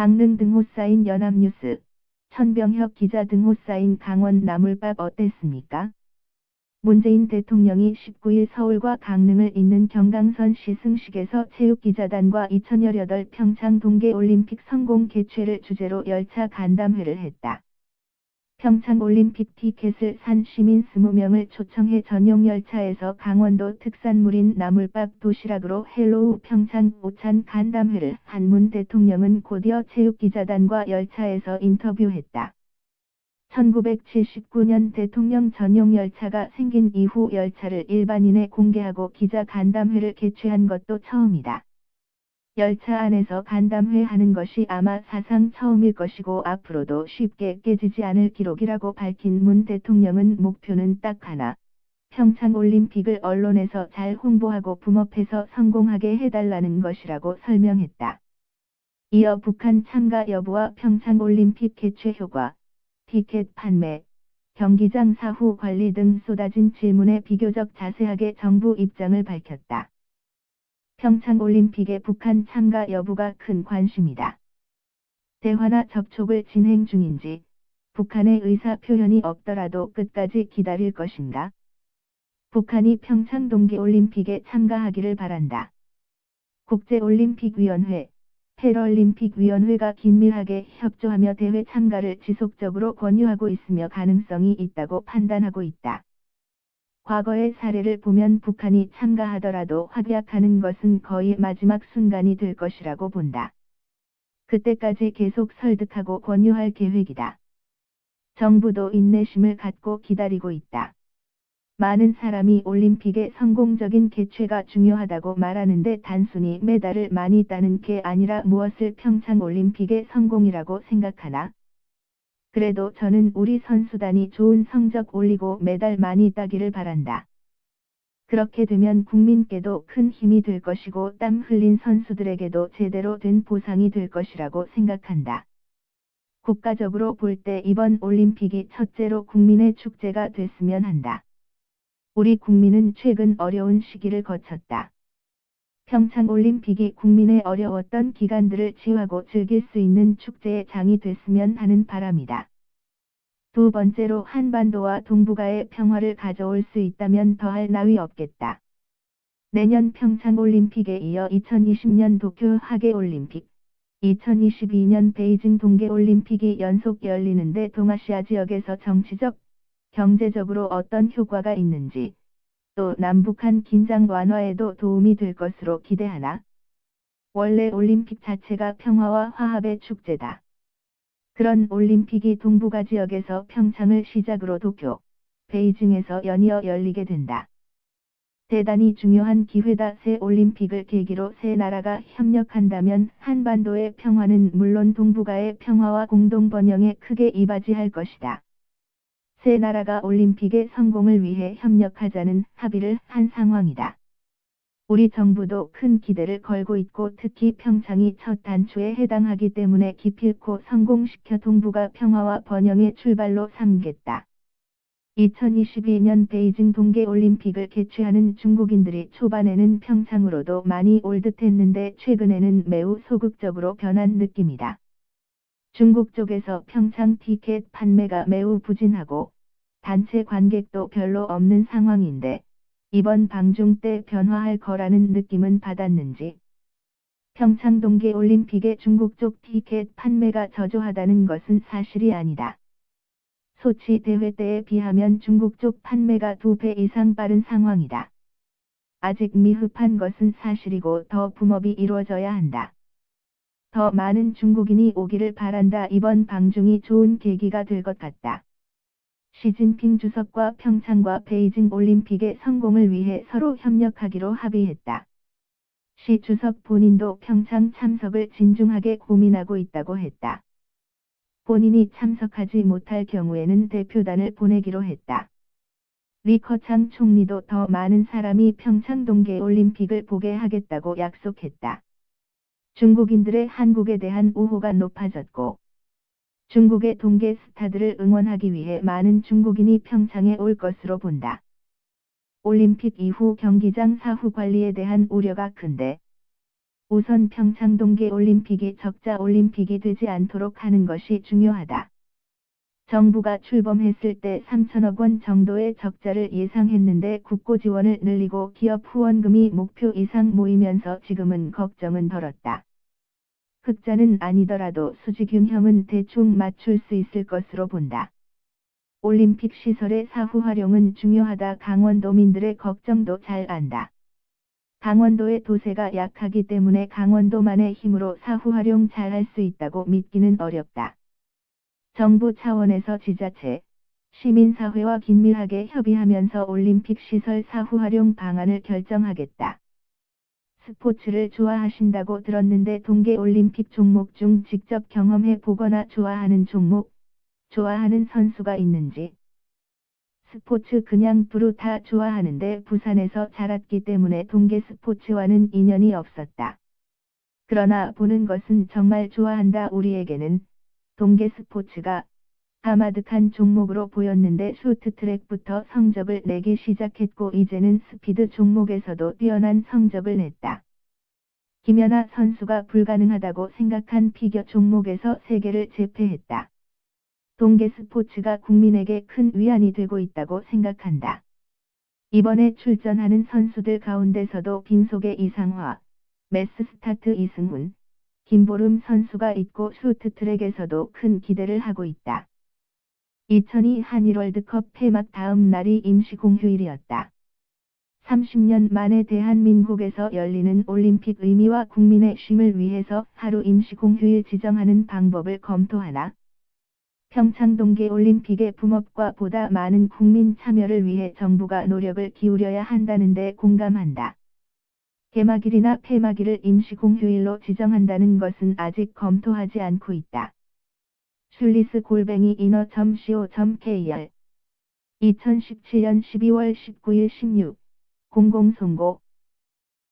강릉 등호 쌓인 연합뉴스, 천병혁 기자 등호 쌓인 강원 나물밥 어땠습니까? 문재인 대통령이 19일 서울과 강릉을 잇는 경강선 시승식에서 체육기자단과 2018 평창 동계올림픽 성공 개최를 주제로 열차 간담회를 했다. 평창올림픽 티켓을 산 시민 20명을 초청해 전용 열차에서 강원도 특산물인 나물밥 도시락으로 헬로우 평창 오찬 간담회를 한 문 대통령은 곧이어 체육기자단과 열차에서 인터뷰했다. 1979년 대통령 전용 열차가 생긴 이후 열차를 일반인에 공개하고 기자 간담회를 개최한 것도 처음이다. 열차 안에서 간담회 하는 것이 아마 사상 처음일 것이고 앞으로도 쉽게 깨지지 않을 기록이라고 밝힌 문 대통령은 목표는 딱 하나, 평창올림픽을 언론에서 잘 홍보하고 붐업해서 성공하게 해달라는 것이라고 설명했다. 이어 북한 참가 여부와 평창올림픽 개최 효과, 티켓 판매, 경기장 사후 관리 등 쏟아진 질문에 비교적 자세하게 정부 입장을 밝혔다. 평창올림픽에 북한 참가 여부가 큰 관심이다. 대화나 접촉을 진행 중인지, 북한의 의사 표현이 없더라도 끝까지 기다릴 것인가? 북한이 평창 동계올림픽에 참가하기를 바란다. 국제올림픽위원회, 패럴림픽위원회가 긴밀하게 협조하며 대회 참가를 지속적으로 권유하고 있으며 가능성이 있다고 판단하고 있다. 과거의 사례를 보면 북한이 참가하더라도 확약하는 것은 거의 마지막 순간이 될 것이라고 본다. 그때까지 계속 설득하고 권유할 계획이다. 정부도 인내심을 갖고 기다리고 있다. 많은 사람이 올림픽의 성공적인 개최가 중요하다고 말하는데 단순히 메달을 많이 따는 게 아니라 무엇을 평창올림픽의 성공이라고 생각하나? 그래도 저는 우리 선수단이 좋은 성적 올리고 메달 많이 따기를 바란다. 그렇게 되면 국민께도 큰 힘이 될 것이고 땀 흘린 선수들에게도 제대로 된 보상이 될 것이라고 생각한다. 국가적으로 볼 때 이번 올림픽이 첫째로 국민의 축제가 됐으면 한다. 우리 국민은 최근 어려운 시기를 거쳤다. 평창올림픽이 국민의 어려웠던 기간들을 지우하고 즐길 수 있는 축제의 장이 됐으면 하는 바람이다. 두 번째로 한반도와 동북아의 평화를 가져올 수 있다면 더할 나위 없겠다. 내년 평창올림픽에 이어 2020년 도쿄 하계올림픽, 2022년 베이징 동계올림픽이 연속 열리는데 동아시아 지역에서 정치적, 경제적으로 어떤 효과가 있는지, 또 남북한 긴장 완화에도 도움이 될 것으로 기대하나? 원래 올림픽 자체가 평화와 화합의 축제다. 그런 올림픽이 동북아 지역에서 평창을 시작으로 도쿄, 베이징에서 연이어 열리게 된다. 대단히 중요한 기회다. 새 올림픽을 계기로 세 나라가 협력한다면 한반도의 평화는 물론 동북아의 평화와 공동 번영에 크게 이바지할 것이다. 세 나라가 올림픽의 성공을 위해 협력하자는 합의를 한 상황이다. 우리 정부도 큰 기대를 걸고 있고 특히 평창이 첫 단추에 해당하기 때문에 기필코 성공시켜 동북아 평화와 번영의 출발로 삼겠다. 2022년 베이징 동계올림픽을 개최하는 중국인들이 초반에는 평창으로도 많이 올 듯했는데 최근에는 매우 소극적으로 변한 느낌이다. 중국 쪽에서 평창 티켓 판매가 매우 부진하고 단체 관객도 별로 없는 상황인데 이번 방중 때 변화할 거라는 느낌은 받았는지. 평창 동계올림픽의 중국 쪽 티켓 판매가 저조하다는 것은 사실이 아니다. 소치 대회 때에 비하면 중국 쪽 판매가 2배 이상 빠른 상황이다. 아직 미흡한 것은 사실이고 더 붐업이 이루어져야 한다. 더 많은 중국인이 오기를 바란다. 이번 방중이 좋은 계기가 될 것 같다. 시진핑 주석과 평창과 베이징 올림픽의 성공을 위해 서로 협력하기로 합의했다. 시 주석 본인도 평창 참석을 진중하게 고민하고 있다고 했다. 본인이 참석하지 못할 경우에는 대표단을 보내기로 했다. 리커창 총리도 더 많은 사람이 평창 동계올림픽을 보게 하겠다고 약속했다. 중국인들의 한국에 대한 우호가 높아졌고 중국의 동계 스타들을 응원하기 위해 많은 중국인이 평창에 올 것으로 본다. 올림픽 이후 경기장 사후 관리에 대한 우려가 큰데 우선 평창 동계올림픽이 적자 올림픽이 되지 않도록 하는 것이 중요하다. 정부가 출범했을 때 3천억 원 정도의 적자를 예상했는데 국고 지원을 늘리고 기업 후원금이 목표 이상 모이면서 지금은 걱정은 덜었다. 흑자는 아니더라도 수지균형은 대충 맞출 수 있을 것으로 본다. 올림픽 시설의 사후 활용은 중요하다. 강원도민들의 걱정도 잘 안다. 강원도의 도세가 약하기 때문에 강원도만의 힘으로 사후 활용 잘할 수 있다고 믿기는 어렵다. 정부 차원에서 지자체, 시민사회와 긴밀하게 협의하면서 올림픽 시설 사후 활용 방안을 결정하겠다. 스포츠를 좋아하신다고 들었는데 동계올림픽 종목 중 직접 경험해 보거나 좋아하는 종목, 좋아하는 선수가 있는지. 스포츠 그냥 두루 다 좋아하는데 부산에서 자랐기 때문에 동계 스포츠와는 인연이 없었다. 그러나 보는 것은 정말 좋아한다. 우리에게는 동계 스포츠가 아마득한 종목으로 보였는데 쇼트트랙부터 성적을 내기 시작했고 이제는 스피드 종목에서도 뛰어난 성적을 냈다. 김연아 선수가 불가능하다고 생각한 피겨 종목에서 세계를 제패했다. 동계 스포츠가 국민에게 큰 위안이 되고 있다고 생각한다. 이번에 출전하는 선수들 가운데서도 빈속의 이상화, 매스스타트 이승훈, 김보름 선수가 있고 쇼트트랙에서도 큰 기대를 하고 있다. 2002 한일 월드컵 폐막 다음 날이 임시공휴일이었다. 30년 만에 대한민국에서 열리는 올림픽 의미와 국민의 쉼을 위해서 하루 임시공휴일 지정하는 방법을 검토하나? 평창 동계올림픽의 붐업과 보다 많은 국민 참여를 위해 정부가 노력을 기울여야 한다는데 공감한다. 개막일이나 폐막일을 임시공휴일로 지정한다는 것은 아직 검토하지 않고 있다. 슐리스@inner.co.kr 2017년 12월 19일 16:00 송고